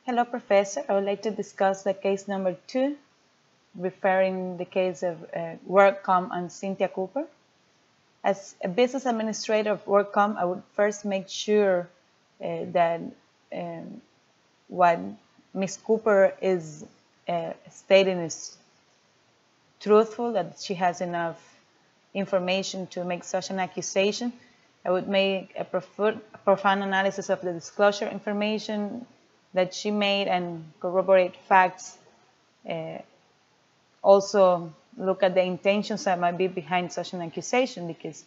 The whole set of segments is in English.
Hello, Professor. I would like to discuss the case number 2, referring the case of WorkCom and Cynthia Cooper. As a business administrator of WorkCom, I would first make sure that what Ms. Cooper is stating is truthful, that she has enough information to make such an accusation. I would make a profound analysis of the disclosure information that she made and corroborate facts. Also look at the intentions that might be behind such an accusation, because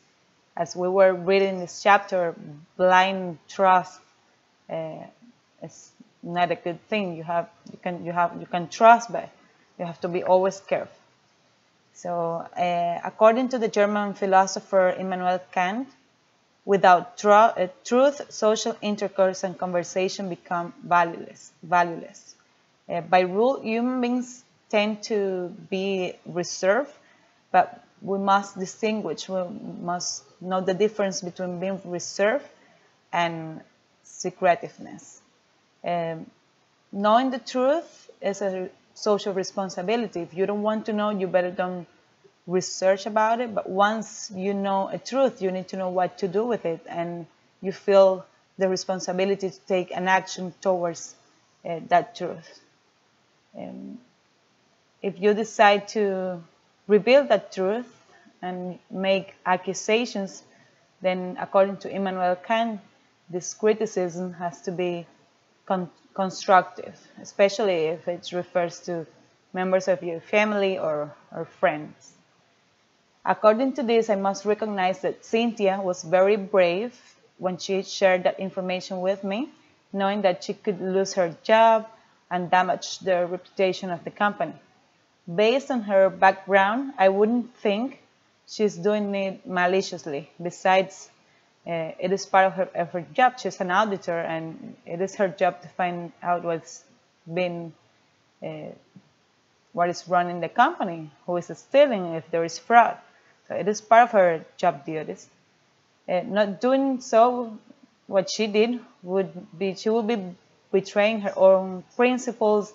as we were reading this chapter, blind trust is not a good thing. You can trust, but you have to be always careful. So according to the German philosopher Immanuel Kant, without truth, social intercourse and conversation become valueless. By rule, human beings tend to be reserved, but we must distinguish, we must know the difference between being reserved and secretiveness. Knowing the truth is a social responsibility. If you don't want to know, you better don't research about it. But once you know a truth, you need to know what to do with it, and you feel the responsibility to take an action towards that truth. If you decide to reveal that truth and make accusations, then according to Immanuel Kant, this criticism has to be constructive, especially if it refers to members of your family or friends. According to this, I must recognize that Cynthia was very brave when she shared that information with me, knowing that she could lose her job and damage the reputation of the company. Based on her background, I wouldn't think she's doing it maliciously. Besides, it is part of her job. She's an auditor, and it is her job to find out what is running the company, who is stealing, if there is fraud. So it is part of her job duties. Not doing so, what she did she would be betraying her own principles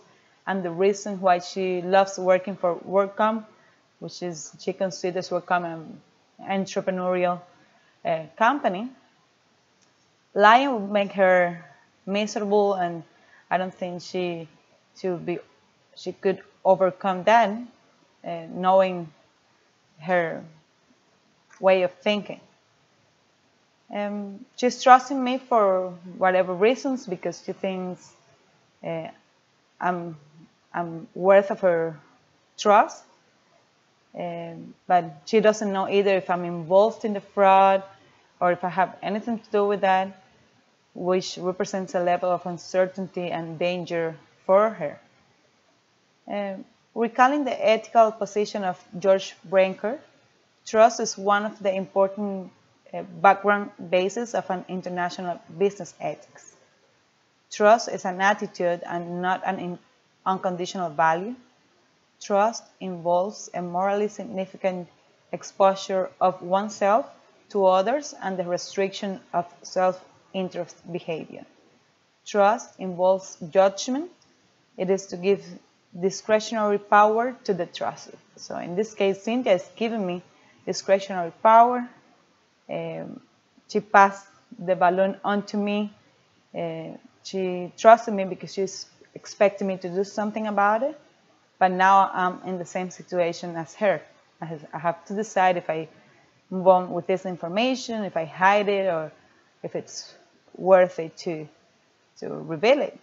and the reason why she loves working for WorkCom, which is she considers WorkCom an entrepreneurial company. Lying would make her miserable, and I don't think she could overcome that, knowing her way of thinking. She's trusting me for whatever reasons, because she thinks I'm worth of her trust. But she doesn't know either if I'm involved in the fraud or if I have anything to do with that, which represents a level of uncertainty and danger for her. Recalling the ethical position of George Brinker, trust is one of the important background bases of an international business ethics. Trust is an attitude and not an unconditional value. Trust involves a morally significant exposure of oneself to others and the restriction of self-interest behavior. Trust involves judgment. It is to give discretionary power to the trusted. So in this case, Cynthia is giving me discretionary power. She passed the balloon on to me. She trusted me because she's expecting me to do something about it. But now I'm in the same situation as her. I have to decide if I move on with this information, if I hide it, or if it's worth it to reveal it.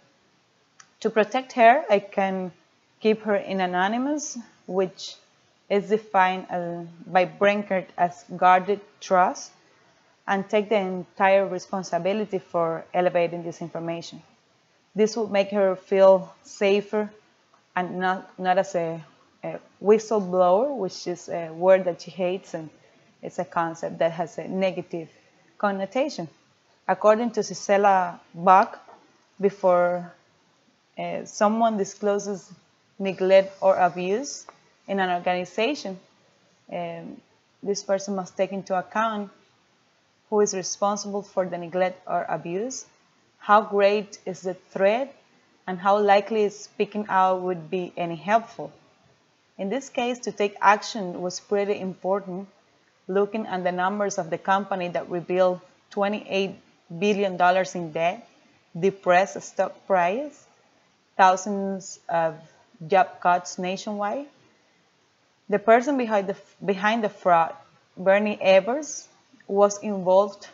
To protect her, I can keep her in anonymous, which is defined by Brinker as guarded trust, and take the entire responsibility for elevating this information. This will make her feel safer and not as a whistleblower, which is a word that she hates, and it's a concept that has a negative connotation. According to Gisela Bach, before someone discloses neglect or abuse in an organization, this person must take into account who is responsible for the neglect or abuse, how great is the threat, and how likely speaking out would be any helpful. In this case, to take action was pretty important, looking at the numbers of the company that revealed $28 billion in debt, depressed stock price, thousands of job cuts nationwide. The person behind the fraud, Bernie Evers, was involved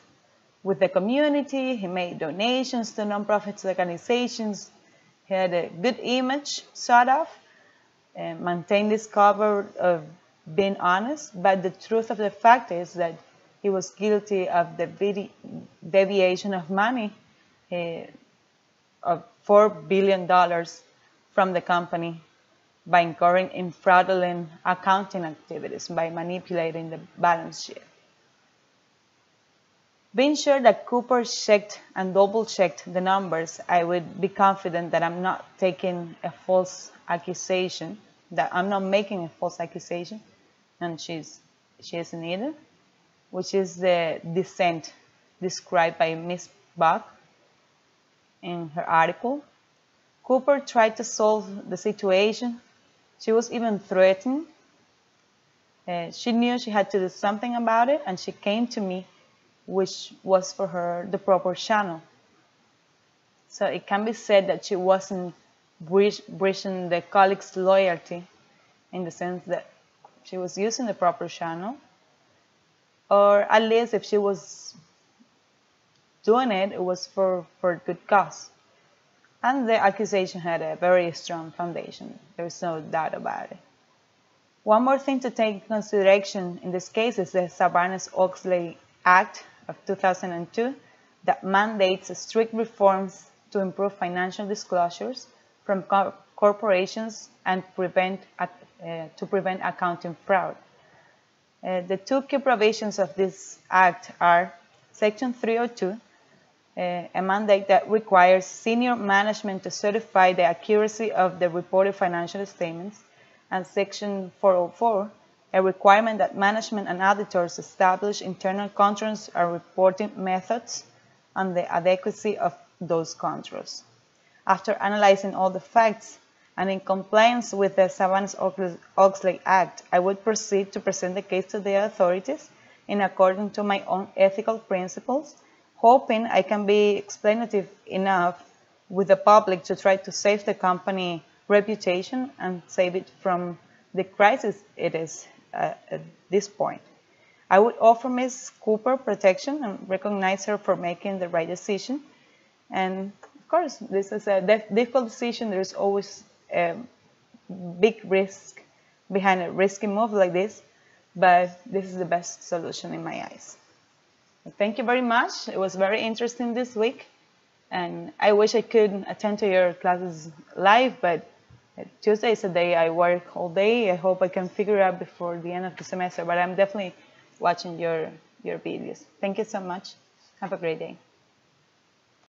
with the community. He made donations to nonprofit organizations. He had a good image, sort of, and maintained this cover of being honest. But the truth of the fact is that he was guilty of the deviation of money of $4 billion from the company by incurring in fraudulent accounting activities, by manipulating the balance sheet. Being sure that Cooper checked and double-checked the numbers, I would be confident that I'm not taking a false accusation, that I'm not making a false accusation, and she isn't either, which is the dissent described by Ms. Buck in her article. Cooper tried to solve the situation. She was even threatened. She knew she had to do something about it, and she came to me, which was for her the proper channel. So it can be said that she wasn't breaching the colleague's loyalty in the sense that she was using the proper channel, or at least if she was doing it, it was for good cause. And the accusation had a very strong foundation. There's no doubt about it. One more thing to take into consideration in this case is the Sarbanes-Oxley Act of 2002 that mandates strict reforms to improve financial disclosures from corporations and to prevent accounting fraud. The two key provisions of this act are Section 302, a mandate that requires senior management to certify the accuracy of the reported financial statements, and Section 404, a requirement that management and auditors establish internal controls and reporting methods and the adequacy of those controls. After analyzing all the facts and in compliance with the Sarbanes-Oxley Act, I would proceed to present the case to the authorities in accordance to my own ethical principles, hoping I can be explanative enough with the public to try to save the company reputation and save it from the crisis it is at this point. I would offer Ms. Cooper protection and recognize her for making the right decision. And of course, this is a difficult decision. There's always a big risk behind a risky move like this, but this is the best solution in my eyes. Thank you very much. It was very interesting this week, and I wish I could attend to your classes live, but Tuesday is a day I work all day. I hope I can figure it out before the end of the semester, but I'm definitely watching your videos. Thank you so much. Have a great day.